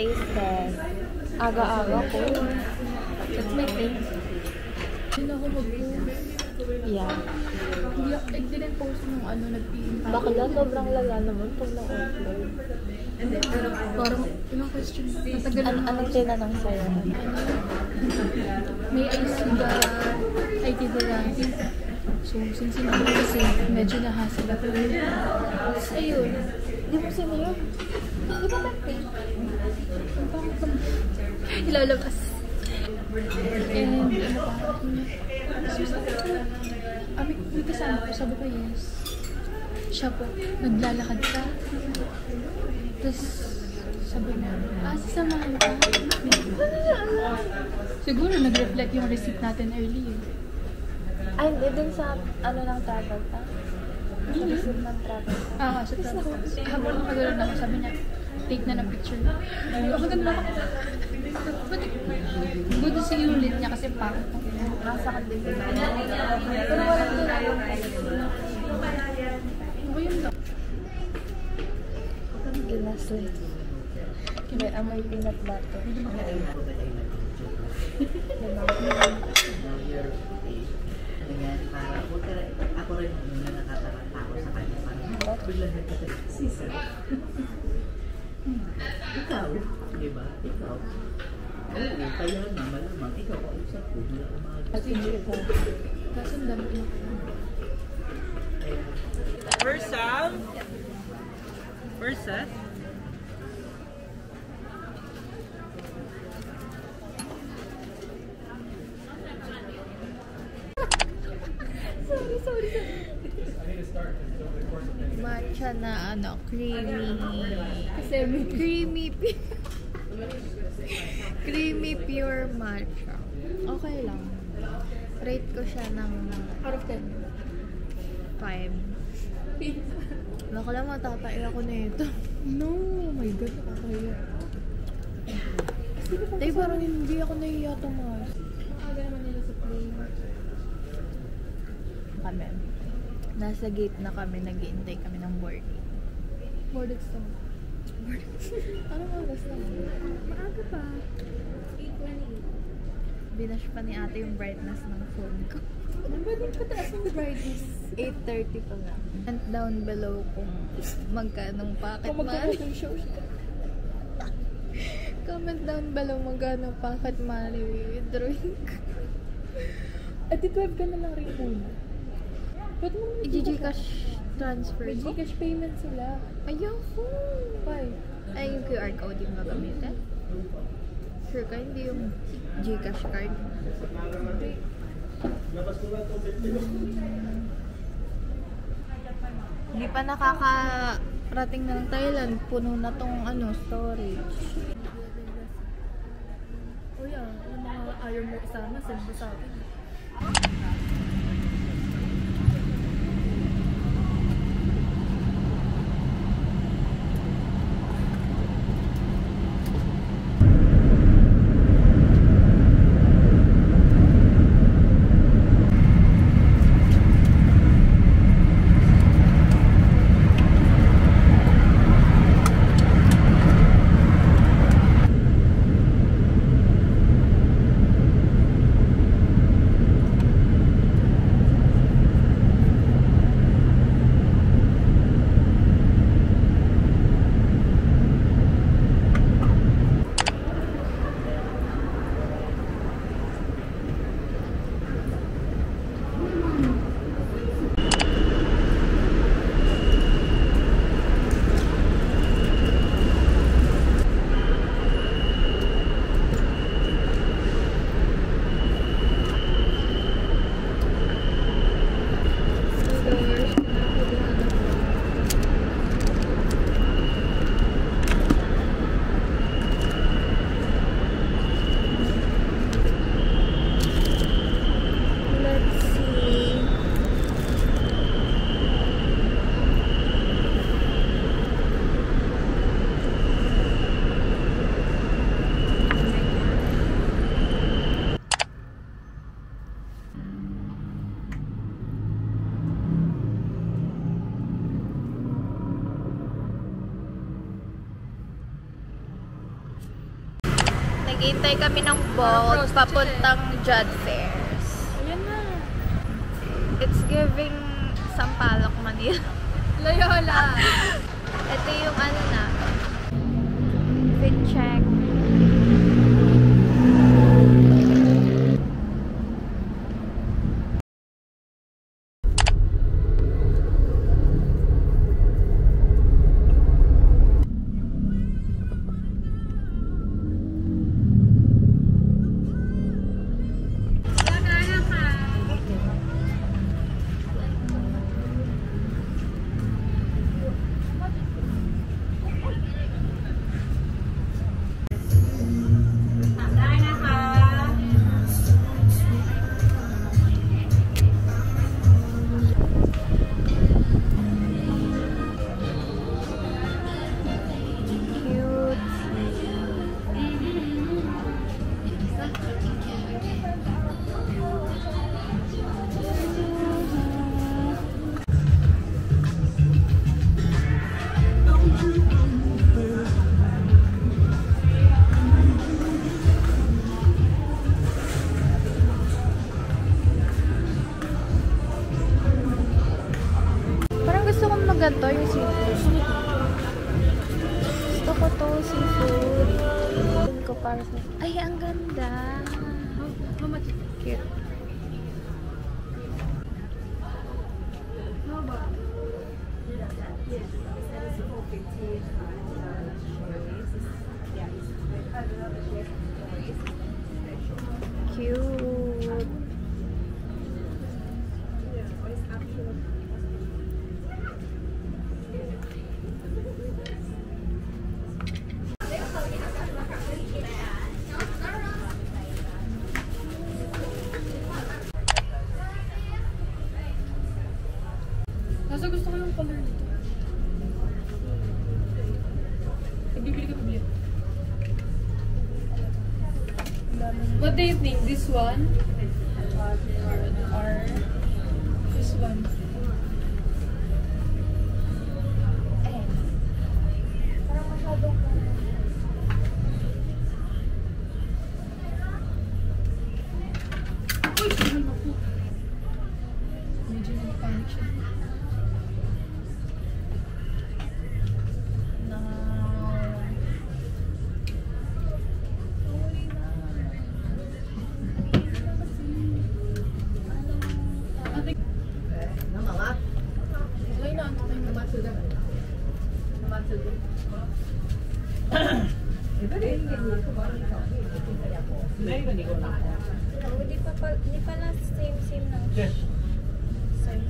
taste test. Aga-aga ko. Check my taste. Hindi na ako mag-post. Yeah. Hindi didn't post nung ano, nag-iimpact. Bakla, sobrang lala naman pag na-upload. Pero parang, yung question, matagal na. Anong tinanong sa'yo? May IC ba? IT ba lang? So, since sinabi ko kasi, medyo nahasal ako. Tapos, ayun. Di mo sinayo? Di ba mag-take? Ang bakit ba? Ilalabas. And, ano pa? So, sabi ko, may kasama ko, sabi ko, yes. Siya po, naglalakad ka. Tapos, sabi niya, sasamahan ka. Siguro, nag-reflect yung receipt natin earlier. Ay, hindi din sa, ano ng travel pa? Sa receipt ng travel pa? Sa travel. Habang nakagano'n ako, sabi niya, take na ng picture. Ako ganda ako. Good to see you ulit niya kasi parang nasa kantin din. Pero walang tinanong kasi. Ako yun daw. Ginasli. May amoy peanut butter. Ako rin yung nakatarakta ko sa kanya. Parang biglang nagkataksisa. Ikaw, di ba? Ikaw. Oo, kaya nga malamang ikaw ang usap ko. Wala umaga. Kaso ang dami ko. Versa? Sorry. Matcha na ano, creamy. Kasi may Creamy pure matcha. Okay lang. Rate ko siya ng out of 10. 5. Baka lang matatay ako na ito. No, oh my god, nakakahiya. Dahil parang hindi ako nahiya tumas. Aga naman nila sa play. Kami. Nasa gate na kami, nag-iintay kami ng boarding. Boarded stone. Anong oras na? Maaga pa. 8:28. Binash pa ni ate yung brightness ng phone ko. Pwede pataas yung brightness. 8:30 pa lang. Comment down below kung magkanong packet Kung magkakaroon yung show. Comment down below magkanong packet money withdrawing. At 12 ka na lang rin muna. Ba't mo I-Gcash transfer may ko? Gcash payment sila. Ayoko! Why? Ay, yung QR code yung gagamitin? Sure ka, hindi yung Gcash card. Hindi pa nakakarating ng Thailand. Puno na tong storage. Oh yeah, yung mga ayaw mo isama, send mo sa akin. Naghihintay kami ng boat papuntang Judd Fairs. Ayan na. It's giving Sampaloc, Manila. Loyola. Ito yung ano na. Fit check. Ganito yung seafood. Gusto ko to seafood. Tingin ko para sa... Ay, ang ganda. How much? Cute. How about? Cute. Kasi gusto ko yung color nito. Bibili ka bibili. What do you think? This one? Or this one? Ayan. Parang masyadong... Uy! Mahal na po. Medyo nag-panic siya. Hindi pala same lang.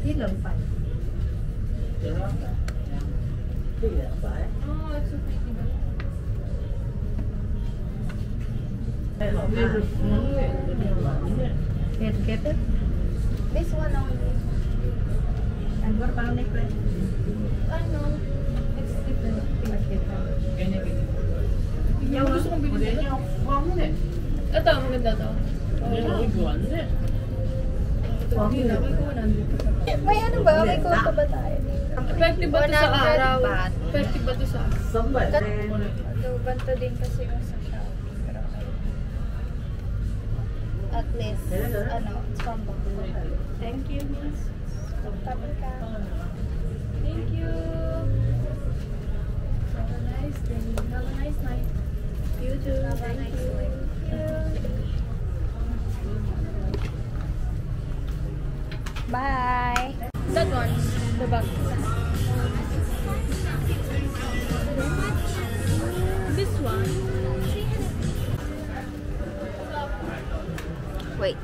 Ilang pa? Ilang pa eh? Oh, it's so pretty. Get it? This one only. And what about necklace? Ano? It's different. Yung gusto kong bibili ito. Ito, maganda to. May ano ba? May koto ba tayo? Effective ba ito sa 100 araw? baht. Effective ba ito sa araw? Ganto din kasi yung sa Shopee. Pero at least, ano, it's from Bangkok. Thank you, miss. Tabi ka. Thank you. Have a nice day. Have a nice night. You too. Have a nice day. Bye. That one, the back. This one. Wait.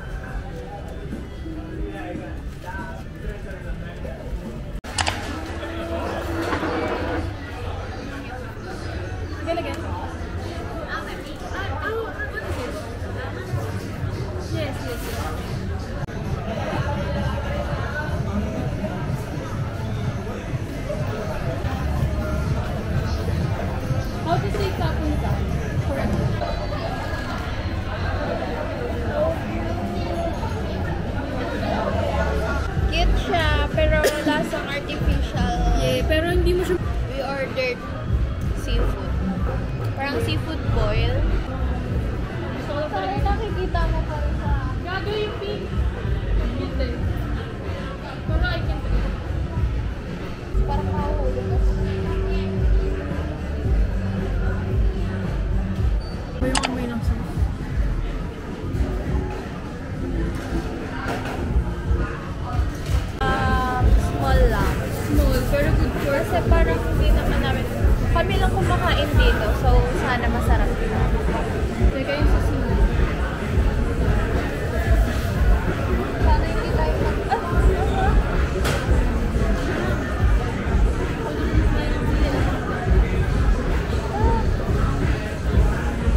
Again, again. Yes, yes, yes. How to say kapunta? Correct. Cute siya, pero lasang artificial. Yeah, pero hindi mo siya... We ordered seafood. Parang seafood boil. Makikita mo pa rin sa... Gago yung pink. Hindi. Pero I can try. Parang mahuhulog ako. May yung amoy ng sauce. Small lang. Small, pero good for... Kasi parang hindi naman namin... Kami lang kumakain dito, so sana masarap na. Teka yung sa sino. Sana hindi tayo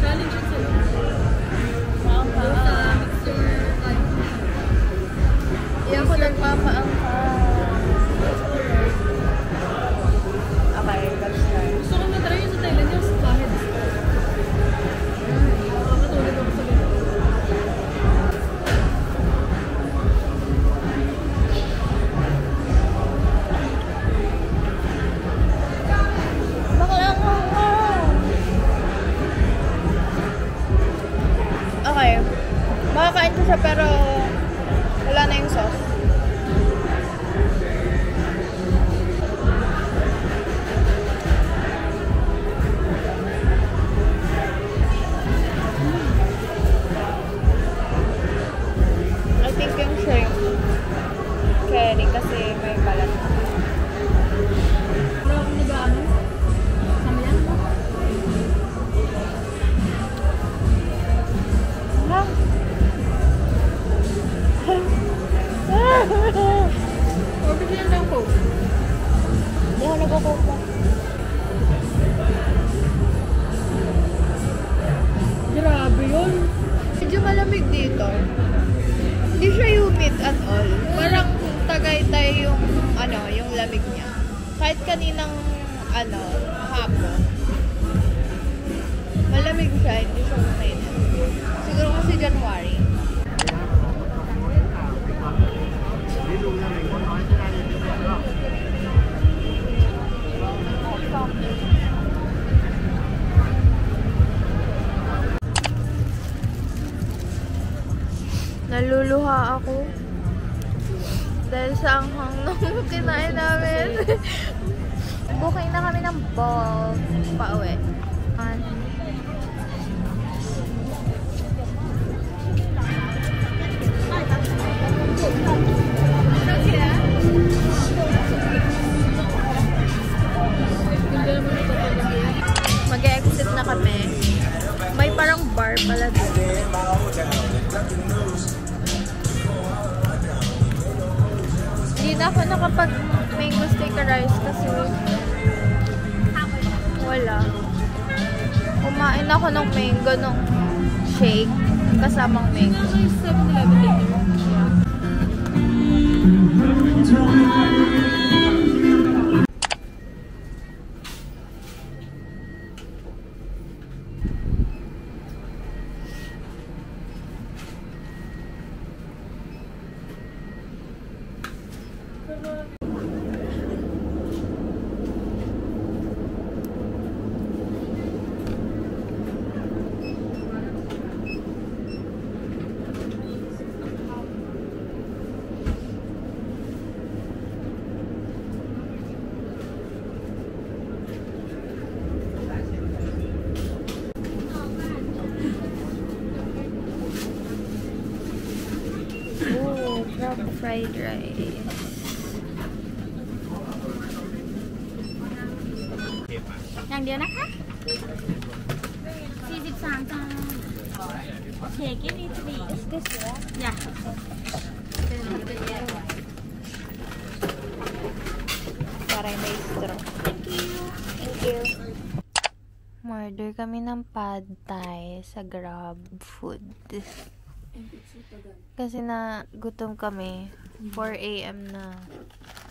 Challenge yun sa'yo. Hindi ako nagpapaangka. Okay, that's right. Gusto ko na-try yun sa Thailand yung bakit. Nakakatulog ako sa ganito. Bakla ko. Okay. Makakain ko siya pero wala na yung sauce. I think yung shrimp curry kasi may balat. Pero ako nag-ano? Samayan mo? Or bigyan lang po. Hindi ako nagkukuha. Grabe yun. Medyo malamig dito. Hindi siya humid at all. Parang tagay-tay yung yung lamig niya. Kahit kaninang hapon. Malamig siya, hindi siya humid. Siguro kasi January. Naluluha ako. Dahil sa anghang nung kinain namin. Booking na kami ng ball pauwi. Mag-exit na kami. May parang bar pala dito. Hindi na ako nakapag-mango steak rice kasi wala. Kumain ako ng mango nung shake kasamang mango. Ano yung 7-Eleven dito? Oh, crab fried rice. Yang dia nak kah? 43 จาน Okay, give me 3. Is this one? Yeah. Parang may straw. Thank you. Thank you. Murder kami ng pad thai sa Grab Food. Kasi na gutom kami. 4 AM na.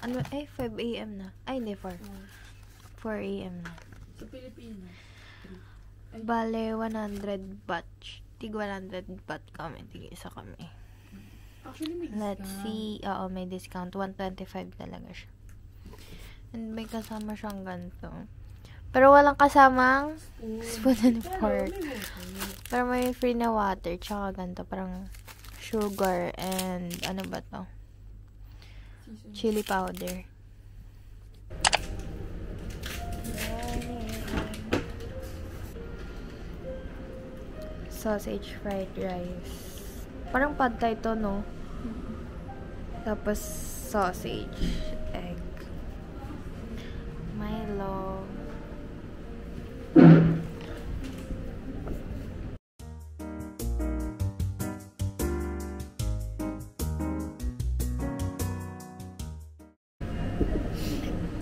5 AM na. Ay, hindi 4. 4 AM na. Sa Pilipino. Bale, 100 baht. Tig 100 baht kami. Tig isa kami. Actually, may Let's discount. see. Oo, may discount. 125 talaga siya. And may kasama siyang ganito. Pero walang kasamang spoon and fork. Pero may free na water, tsaka ganito, parang sugar and ano ba to? Chili powder. Sausage fried rice. Parang pad thai to, no? Tapos sausage, egg, Milo.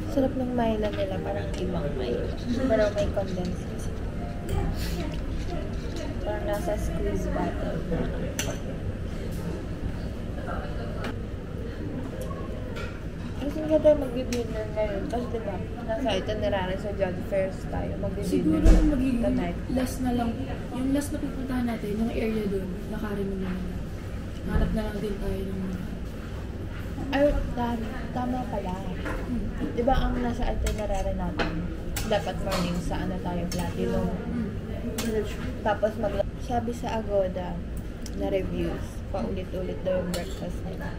Sarap ng Milo nila, parang ibang Milo. Pero may condensed kasi. Parang nasa squeeze bottle. Kasi nga tayo mag-dinner ngayon. Kasi diba, nasa itinerary sa John Fairs tayo. Siguro Mag-dinner magiging tonight. last na lang. Yung last na pupuntahan natin, yung area doon, nakarin mo na. Hanap na lang din tayo ng mga. Ay, tama pala. Diba ang nasa itinerary natin, dapat morning sa ano tayo, Platinum. Tapos sabi sa Agoda na reviews, paulit-ulit daw yung breakfast nila.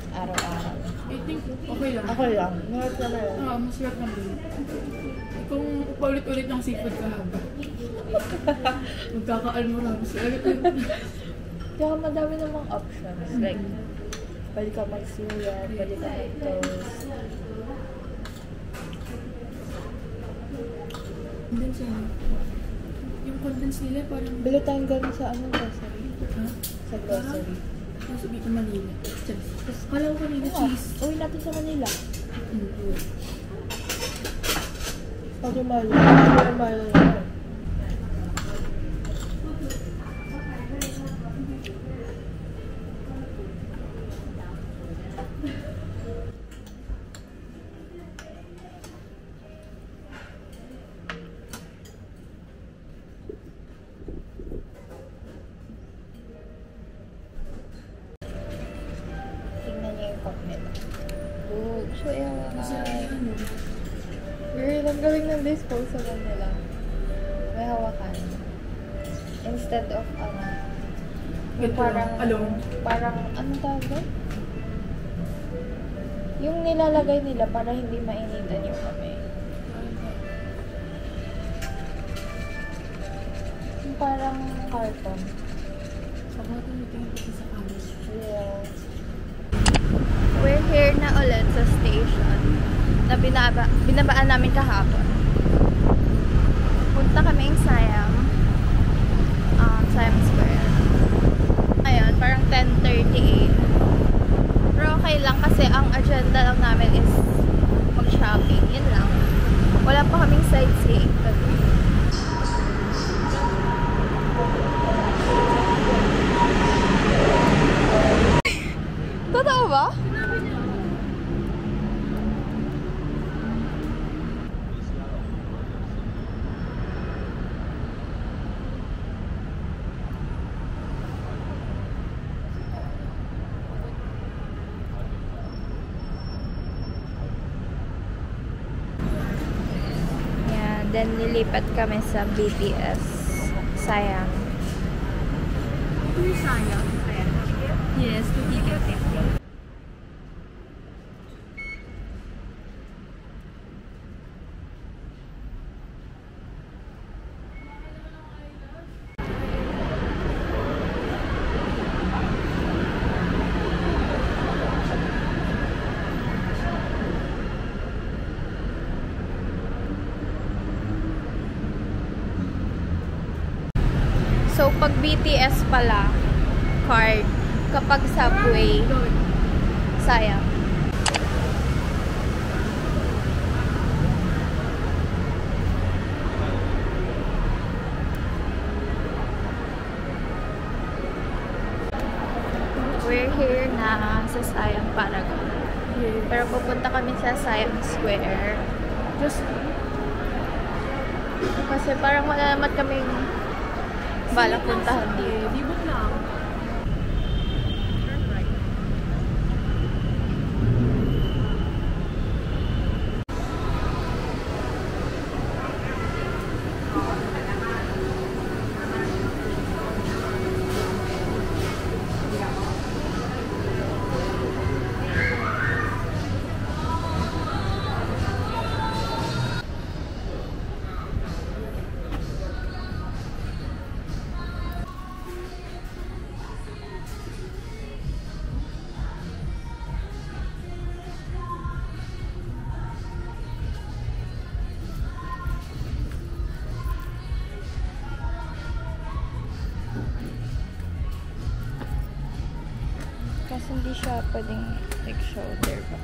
Araw-araw. I think, okay lang. Ako lang. Mahal na lang. Masarap lang din. Kung paulit-ulit ng seafood ka haba. Magkakaan mo lang. Kaya madami namang options. Like, pwede ka mag-cereal, pwede ka mag-toast. Condensed yan. Yung condensed nila parang. Bili tayong gano'n sa ano, grocery. Ha? Sa grocery. Nasa Bito Manila. Tapos, kala ko kanina cheese. Uwi natin sa Manila. Mm. Pag-umalo. Pag-umalo natin. Tingnan niyo yung cup nila. Oh, so Kasi ano, Girl, ang galing ng disposable nila. May hawakan. Instead of, yung ganito lang, alone. parang, anong tawag doon? Yung nilalagay nila para hindi mainitan yung kamay. Yung parang carton. Saka tumitingin kasi sa camera. Yeah. We're here na ulit sa station na binabaan namin kahapon. Punta kaming Siam Square. Ayun, parang 10:38. Pero okay lang kasi ang agenda lang namin is mag-shopping. Yun lang. Wala pa kaming sightseeing. Totoo ba? Yan, then nilipat kami sa BTS Siam. Sayang. Yes, to ticket. So, pag BTS pala, card. Kapag subway, sayang. We're here na sa Siam Paragon. Pero pupunta kami sa Siam Square. Just, Kasi parang wala naman kaming balak puntahan dito. di ba lang? hindi siya pwedeng like shoulder ba.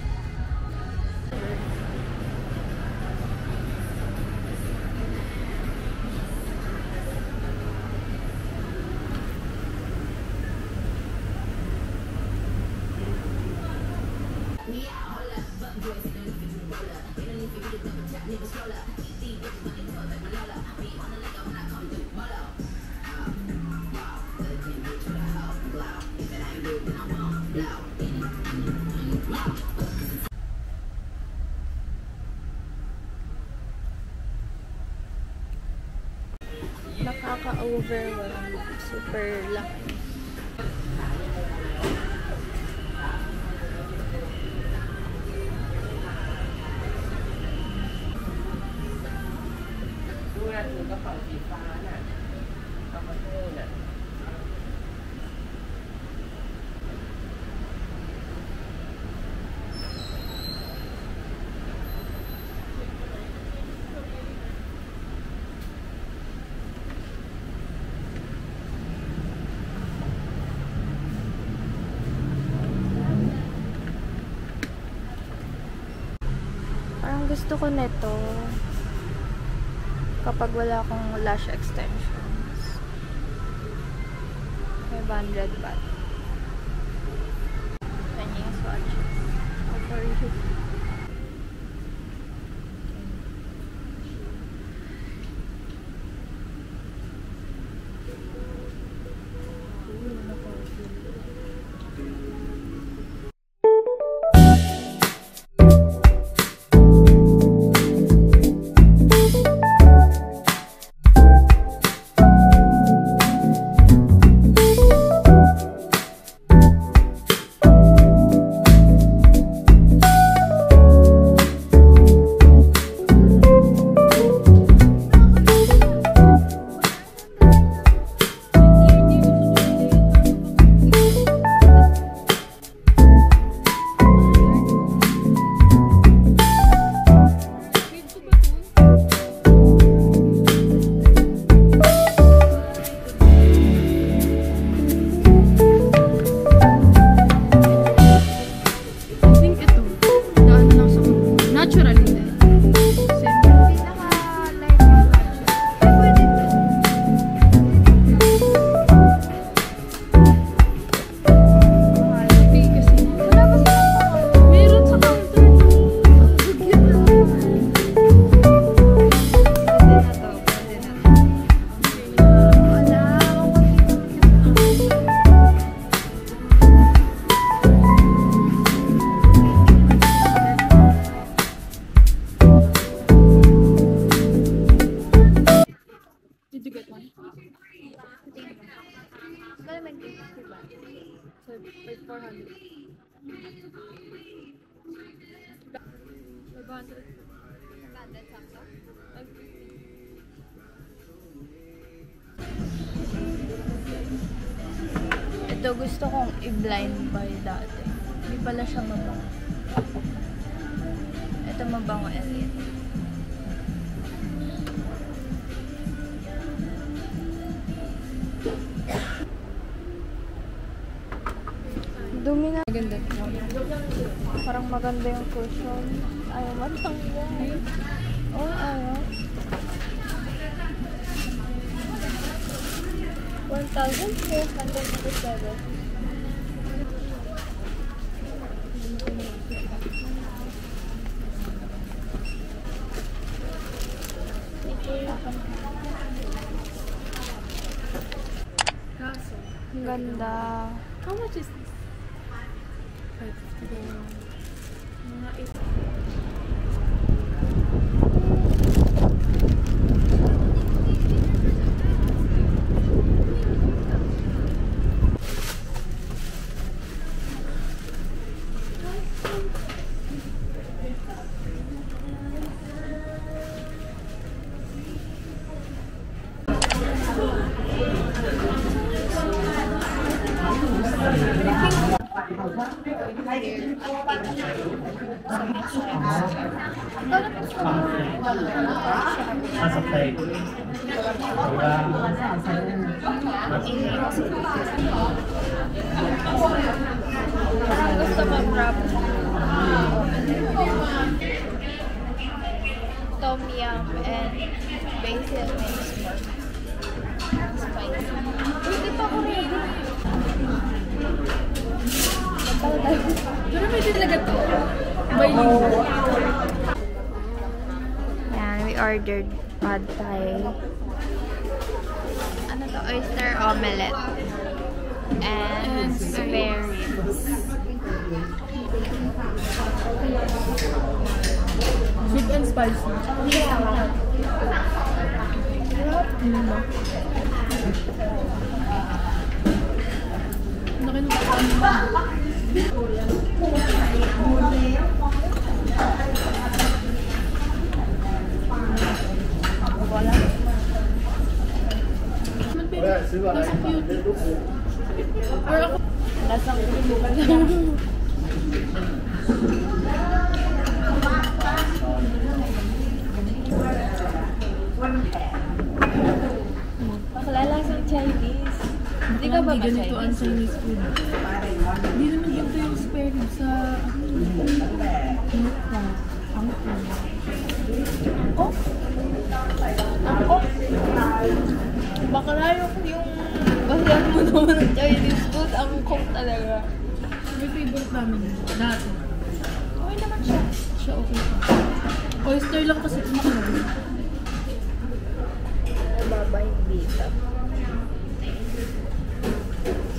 Nakaka-overwhelm. Super laki. Parang gusto ko nito kapag wala akong lash extensions. 500 baht. Kanyang swatches. Oh, sorry. Ito gusto kong i-blind buy dati. Hindi pala siya mabango. Ito mabango Elliot. Dumi na. Maganda. Parang maganda yung cushion. Ayaw matanggal. Oh, ayaw. 1,457. Ang ganda. How much is this? 550. Mga Nasa plate. Diba? Parang gusto ko crab. Tom yum and basil makes more spicy. Uy, di pa ako ready. Pero pwede talaga to. Bilingual. Yan, we ordered pad thai. Ano to? Oyster omelette. And spare ribs. Sweet and spicy. Yeah. Lasang ulo ka lang. Bakla lasang Chinese. Hindi ka ba ba ganito ang Chinese? Chinese food. Hindi naman ganito yung spare rib sa Ako? Ako? Bakla yung bahiyan mo naman ng Chinese food. Ang kong talaga. may favorite namin dati. Okay naman siya. Siya okay pa. Oyster lang kasi kumakain. Baba yung dito.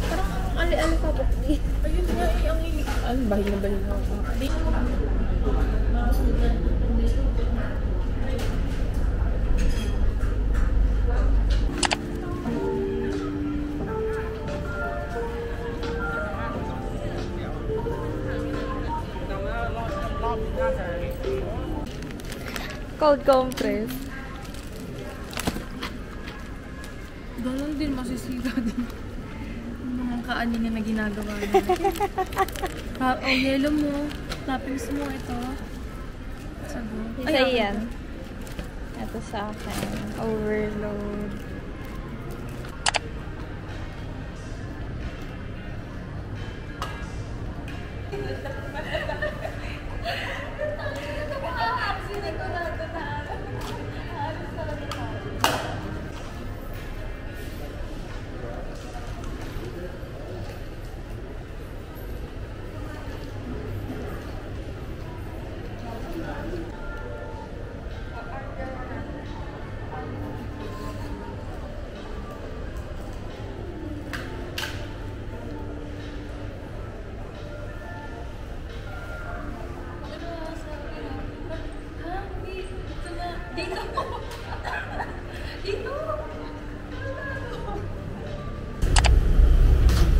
Parang ali-ali pa bukli. Ayun nga eh, ang hilig. Ano, bahil na bahil ako. Cold compress. Ganun din, masisira din. Yung mga kaanin na ginagawa niya. Yellow mo. Toppings mo ito. Sago. Isa yan. Ito sa akin. Overload.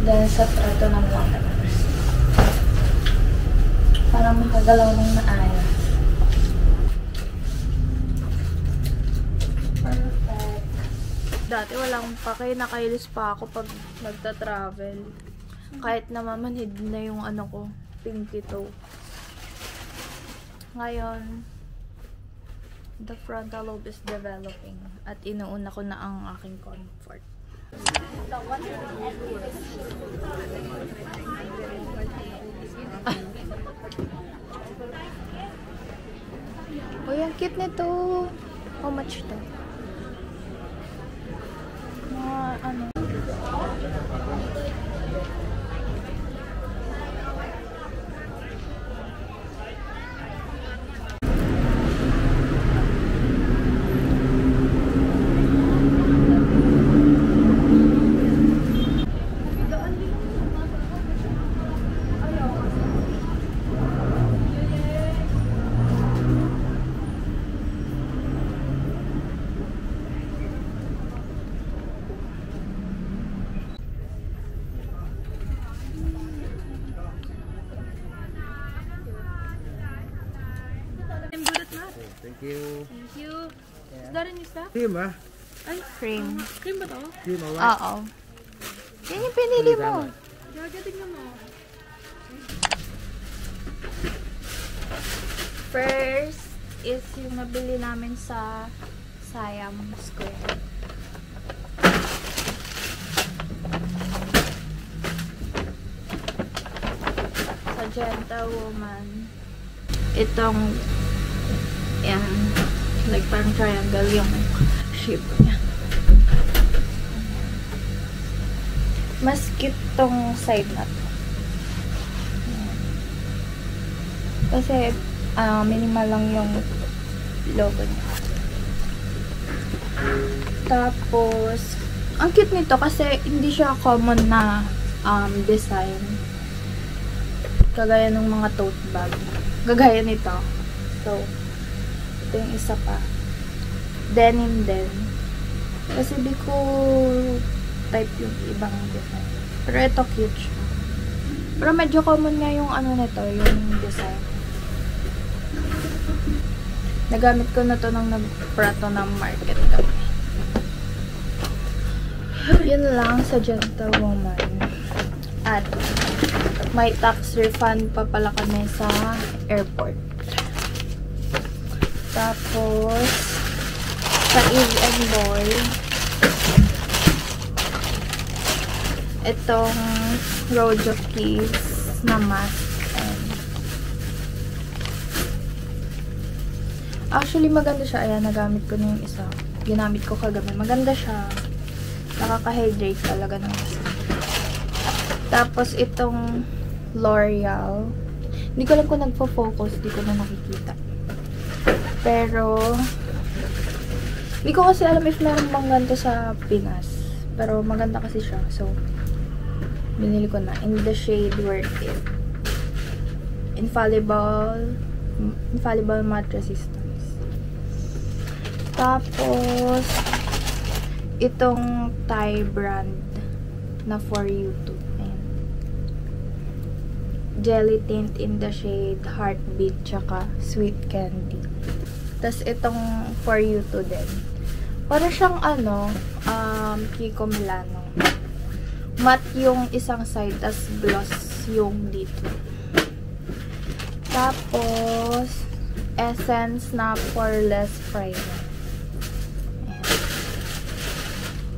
Dahil sa trato ng watermelon. Parang makagalaw ng maayos. Perfect. Dati walang pake, nakailis pa ako pag nagta-travel. Kahit namamanhid na yung ano ko, pinky toe. Ngayon, the frontal lobe is developing at inuuna ko na ang aking comfort. Uy, ang cute nito. How much to? Mga ano? Thank you. Thank you. Is that in your stuff? Cream ah. Ay, Cream. cream ba to? Cream ah. Oo. Yan yung pinili mo. Gaga, tignan mo. First is yung nabili namin sa Siam Square. Gentlewoman. Itong, yan, like parang triangle yung shape niya. Mas cute tong side na to. Kasi, minimal lang yung logo niya. Tapos, ang cute nito kasi hindi siya common na design. Kagaya ng mga tote bag. Kagaya nito. So, ito yung isa pa. Denim din. Kasi di ko type yung ibang design. Pero ito cute siya. Pero medyo common nga yung ano nito, yung design. Nagamit ko na to nang nag-prato ng market kami. Yun lang sa Gentlewoman. At may tax refund pa pala kami sa airport. Tapos sa Eve and Boy, itong Rojo Keys na mask. Actually, maganda siya. Ayan, nagamit ko na yung isa. Ginamit ko kagabi. Maganda siya. Nakaka-hydrate talaga ng mask. Tapos, itong L'Oreal. Hindi ko alam kung nagpo-focus. Hindi ko na nakikita. Pero, hindi ko kasi alam if meron bang ganito sa Pinas. Pero, maganda kasi siya. So, binili ko na. In the shade Worth It. Infallible matte resistance. Tapos, itong Thai brand na For You Too. Ayan. Jelly tint in the shade Heartbeat tsaka Sweet Candy. Tapos, itong For You Too din. Para siyang Kiko Milano. Matte yung isang side, tas gloss yung dito. Tapos, Essence na Poreless Primer.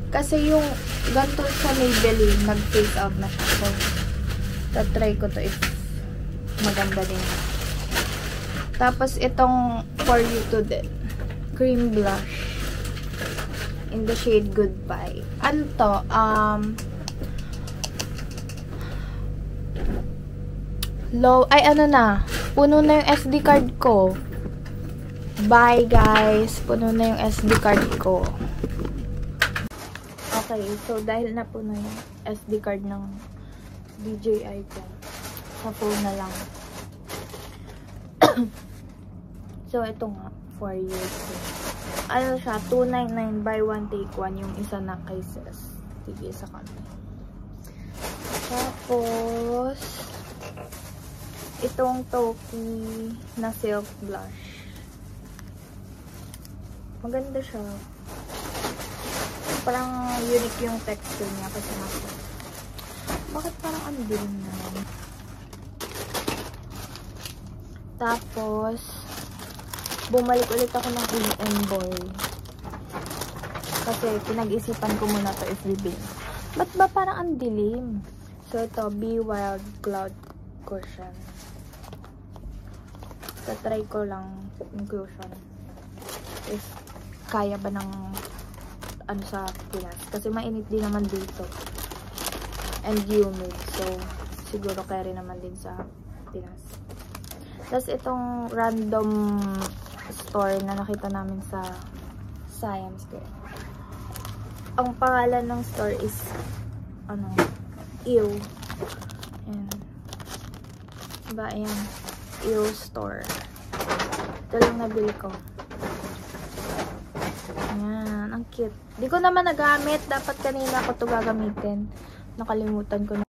Kasi yung ganito sa Maybelline, nag-phase out na siya. So, tatry ko to if maganda din. Tapos, itong For You Too din. Cream blush. In the shade Goodbye. Ano to? Puno na yung SD card ko. Bye, guys. Puno na yung SD card ko. Okay, so dahil napuno yung SD card ng DJI ko, sa phone na lang. So, ito nga, For You Too. Ano siya, 299 buy one take one yung isa na cases. Sige, isa kami. Tapos, itong Toki na silk blush. Maganda siya. Parang unique yung texture niya kasi nasa. Bakit parang ang dilim na? Tapos, bumalik ulit ako ng Eve & Boy. Kasi pinag-isipan ko muna to if bibili. Ba't ba parang ang dilim? So, ito, Be Wild Cloud Cushion. Try ko lang yung cushion. If kaya ba ng ano sa Pinas. Kasi mainit din naman dito. And humid. So, siguro carry naman din sa Pinas. Tapos, itong random store na nakita namin sa Science Fair. Ang pangalan ng store is Ew. Ayan. Diba? Ayan. Ew store. Ito lang nabili ko. Ayan. Ang cute. Di ko naman nagamit. Dapat kanina ko ito gagamitin. Nakalimutan ko na.